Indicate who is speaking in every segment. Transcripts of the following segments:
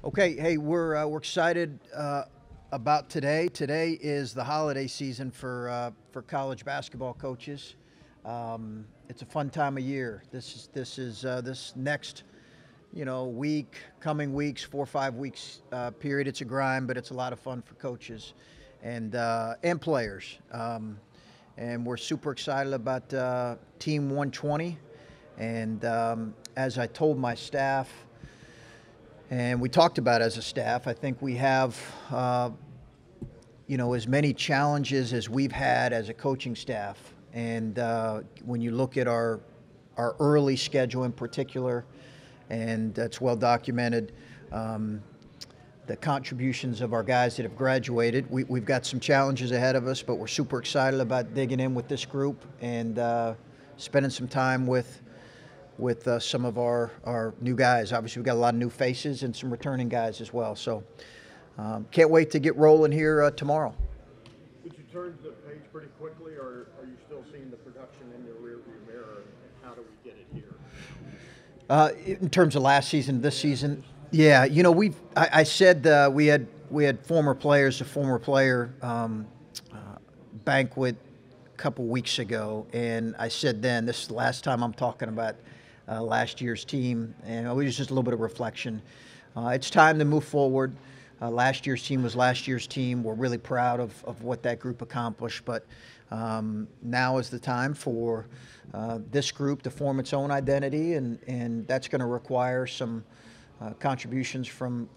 Speaker 1: Okay, hey, we're excited about today. Today is the holiday season for college basketball coaches. It's a fun time of year. This next week, coming weeks, 4 or 5 weeks period. It's a grind, but it's a lot of fun for coaches and players. And we're super excited about Team 120. And as I told my staff. And we talked about as a staff, I think we have, as many challenges as we've had as a coaching staff. And when you look at our early schedule in particular, and that's well documented, the contributions of our guys that have graduated, we've got some challenges ahead of us, but we're super excited about digging in with this group and spending some time with some of our new guys. Obviously, we've got a lot of new faces and some returning guys as well. So can't wait to get rolling here tomorrow.
Speaker 2: Did you turn the page pretty quickly, or are you still seeing the production in your rearview mirror, and how do we get it here?
Speaker 1: In terms of last season, this season, yeah, I said we had former players, a former player banquet a couple weeks ago, and I said then, this is the last time I'm talking about last year's team, and it was just a little bit of reflection. It's time to move forward. Last year's team was last year's team. We're really proud of what that group accomplished, but now is the time for this group to form its own identity, and that's going to require some contributions from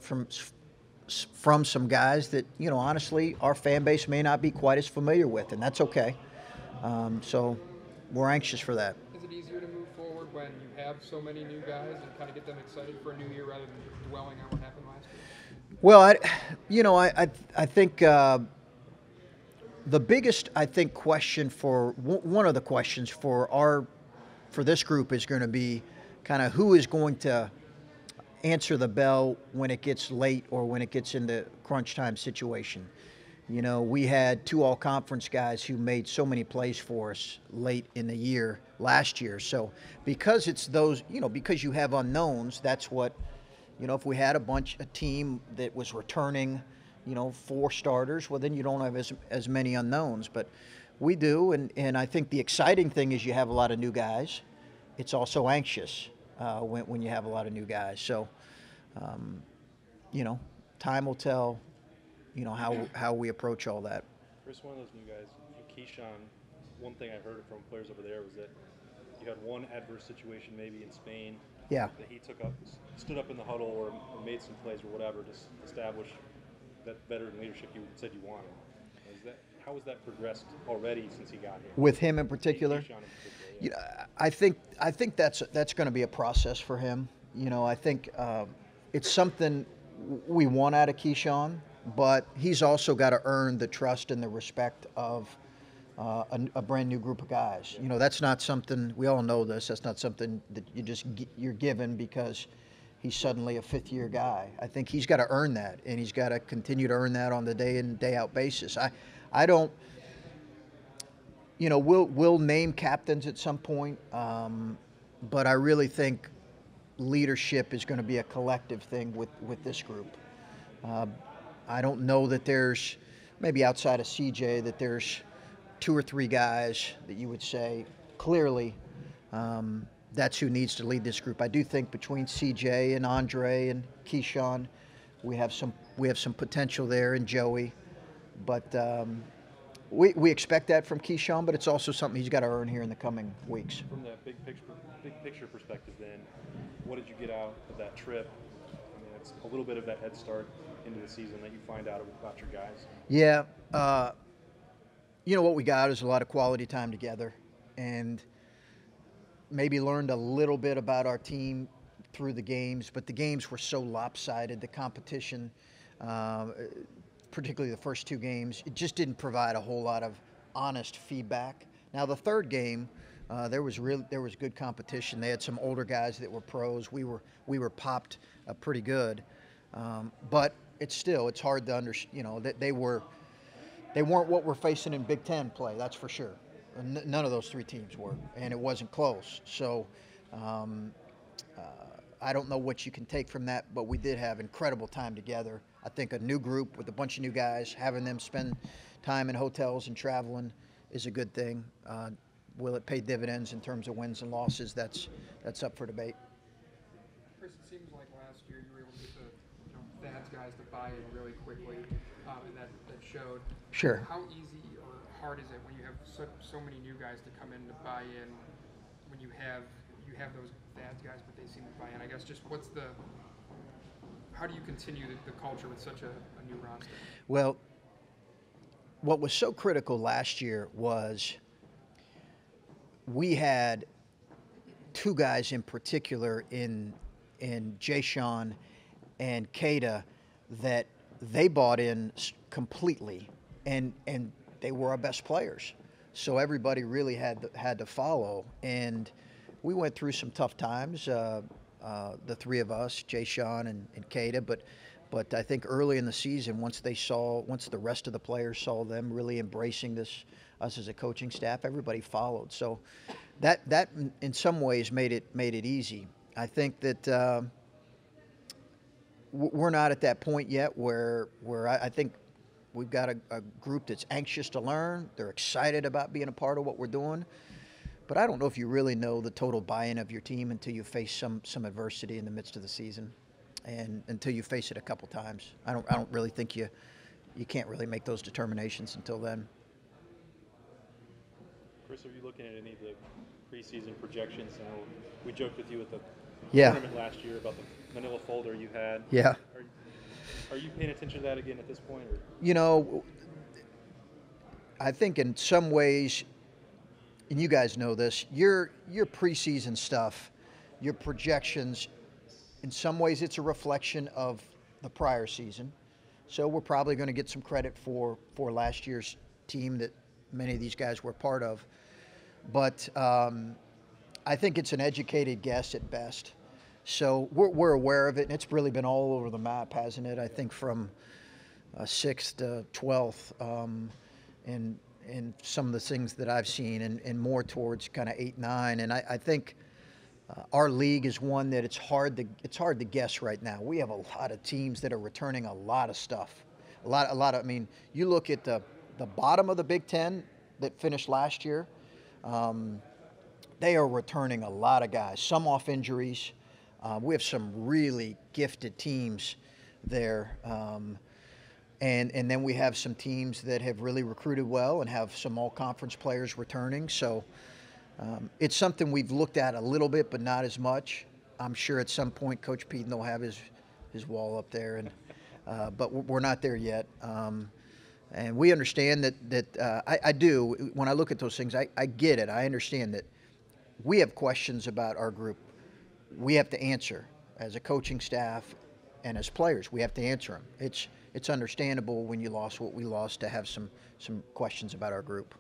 Speaker 1: some guys that, honestly, our fan base may not be quite as familiar with, and that's okay. So we're anxious for that.
Speaker 3: Is it easier to move forward when you have so many new guys and kind of get them excited for a new year rather than dwelling on what happened last year?
Speaker 1: Well, I think the biggest question for one of the questions for this group is going to be kind of who is going to answer the bell when it gets late or when it gets into crunch time situation. We had two all-conference guys who made so many plays for us late in the year last year. So because it's those, because you have unknowns, that's what, if we had a team that was returning, 4 starters, well, then you don't have as many unknowns. But we do, and I think the exciting thing is you have a lot of new guys. It's also anxious when you have a lot of new guys. So, time will tell. How we approach all that.
Speaker 4: Chris, one of those new guys, Keyshawn, one thing I heard from players over there was that you had one adverse situation maybe in Spain.
Speaker 1: Yeah.
Speaker 4: That he stood up in the huddle or made some plays or whatever to establish that veteran leadership you said you wanted. How has that progressed already since he got here?
Speaker 1: With him in particular?
Speaker 4: Keyshawn in particular, yeah.
Speaker 1: I think that's going to be a process for him. I think it's something we want out of Keyshawn. But he's also got to earn the trust and the respect of a brand new group of guys. That's not something, we all know this, that's not something that you're given because he's suddenly a fifth-year guy. I think he's got to earn that, and he's got to continue to earn that on the day-in, day-out basis. I don't, we'll name captains at some point, but I really think leadership is going to be a collective thing with this group. I don't know that there's, maybe outside of CJ, that there's 2 or 3 guys that you would say clearly that's who needs to lead this group. I do think between CJ and Andre and Keyshawn, we have some potential there, and Joey. But we expect that from Keyshawn, but it's also something he's got to earn here in the coming weeks.
Speaker 4: From that big picture perspective, then, what did you get out of that trip? It's a little bit of that head start into the season that you find out about your guys.
Speaker 1: Yeah. What we got is a lot of quality time together, and maybe learned a little bit about our team through the games, but the games were so lopsided. The competition, particularly the first 2 games, it just didn't provide a whole lot of honest feedback. Now, the third game, there was good competition. They had some older guys that were pros. We were popped pretty good, but it's hard to understand. That they weren't what we're facing in Big Ten play. That's for sure. None of those 3 teams were, and it wasn't close. So I don't know what you can take from that, but we did have incredible time together. I think a new group with a bunch of new guys, having them spend time in hotels and traveling is a good thing. Will it pay dividends in terms of wins and losses? That's up for debate.
Speaker 3: Chris, it seems like last year you were able to get the Thad's guys to buy in really quickly, and that showed.
Speaker 1: Sure.
Speaker 3: How easy or hard is it when you have so many new guys to come in to buy in? When you have those Thad's guys, but they seem to buy in. I guess just how do you continue the culture with such a new roster?
Speaker 1: Well, what was so critical last year was we had two guys in particular in Jay Sean and Kada that they bought in completely, and they were our best players. So everybody really had to follow, and we went through some tough times. The three of us, Jay Sean and Kada, but I think early in the season, once the rest of the players saw them really embracing us as a coaching staff, everybody followed. So that in some ways made it easy. I think that we're not at that point yet where I think we've got a group that's anxious to learn. They're excited about being a part of what we're doing. But I don't know if you really know the total buy-in of your team until you face some adversity in the midst of the season, and until you face it a couple times. I don't really think you can't really make those determinations until then.
Speaker 4: Chris, are you looking at any of the preseason projections? I know we joked with you at the tournament last year about the manila folder you had.
Speaker 1: Yeah.
Speaker 4: Are you paying attention to that again at this point? Or?
Speaker 1: You know, I think in some ways, and you guys know this, your preseason stuff, your projections, in some ways it's a reflection of the prior season. So we're probably going to get some credit for last year's team that many of these guys were part of. But I think it's an educated guess at best. So we're aware of it, and it's really been all over the map, hasn't it? I think from 6th to 12th, and some of the things that I've seen, and more towards kind of 8, 9. And I think our league is one that it's hard to guess right now. We have a lot of teams that are returning a lot of stuff. A lot of. I mean, you look at the bottom of the Big Ten that finished last year. They are returning a lot of guys. Some off injuries. We have some really gifted teams there. And then we have some teams that have really recruited well and have some all-conference players returning. So it's something we've looked at a little bit, but not as much. I'm sure at some point Coach Peden will have his wall up there, but we're not there yet. And we understand that I do. When I look at those things, I get it. I understand that we have questions about our group. We have to answer as a coaching staff and as players. We have to answer them. It's understandable when you lost what we lost to have some questions about our group.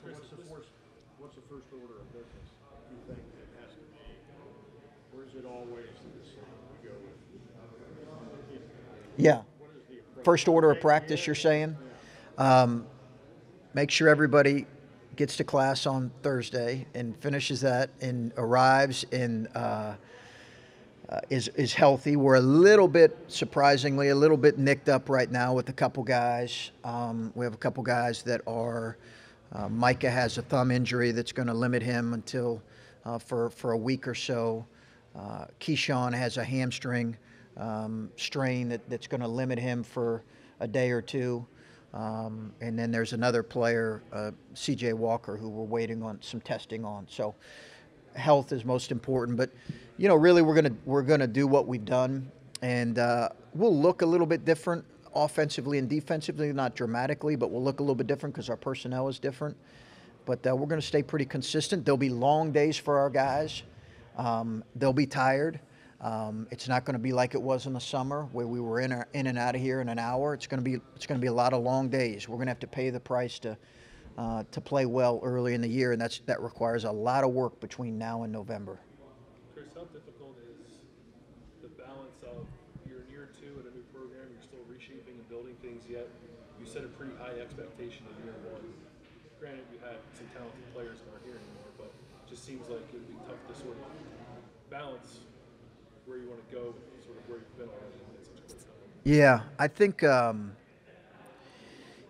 Speaker 2: What's the first order of business you think it has to be? Or is it always the same we go with?
Speaker 1: Yeah. First order of practice, you're saying? Make sure everybody gets to class on Thursday and finishes that and arrives and is healthy. We're a little bit, surprisingly, a little bit nicked up right now with a couple guys. We have a couple guys that are, Micah has a thumb injury that's going to limit him until for a week or so. Keyshawn has a hamstring strain that's going to limit him for a day or two. And then there's another player, C.J. Walker, who we're waiting on some testing on. So health is most important, but really we're gonna do what we've done, and we'll look a little bit different offensively and defensively, not dramatically, but we'll look a little bit different because our personnel is different. But we're gonna stay pretty consistent. There'll be long days for our guys. They'll be tired. It's not going to be like it was in the summer where we were in and out of here in an hour. It's going to be a lot of long days. We're going to have to pay the price to play well early in the year, and that requires a lot of work between now and November.
Speaker 5: Chris, how difficult is the balance of you're in year 2 in a new program, you're still reshaping and building things, yet you set a pretty high expectation in year 1. Granted, you had some talented players that aren't here anymore, but it just seems like it would be tough to sort of balance where you want to go, sort of where you've been already in such a quick time?
Speaker 1: Yeah, I think.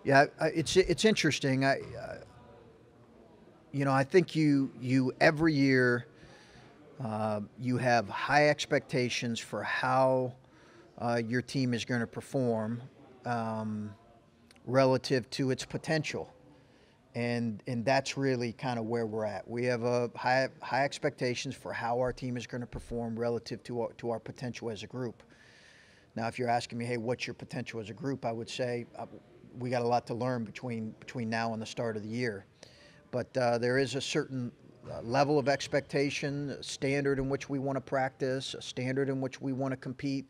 Speaker 1: Yeah, it's interesting. I think you every year you have high expectations for how your team is going to perform um, relative to its potential, and that's really kind of where we're at. We have a high expectations for how our team is going to perform relative to our potential as a group. Now, if you're asking me, hey, what's your potential as a group, I would say we got a lot to learn between now and the start of the year. But there is a certain level of expectation, a standard in which we want to practice, a standard in which we want to compete.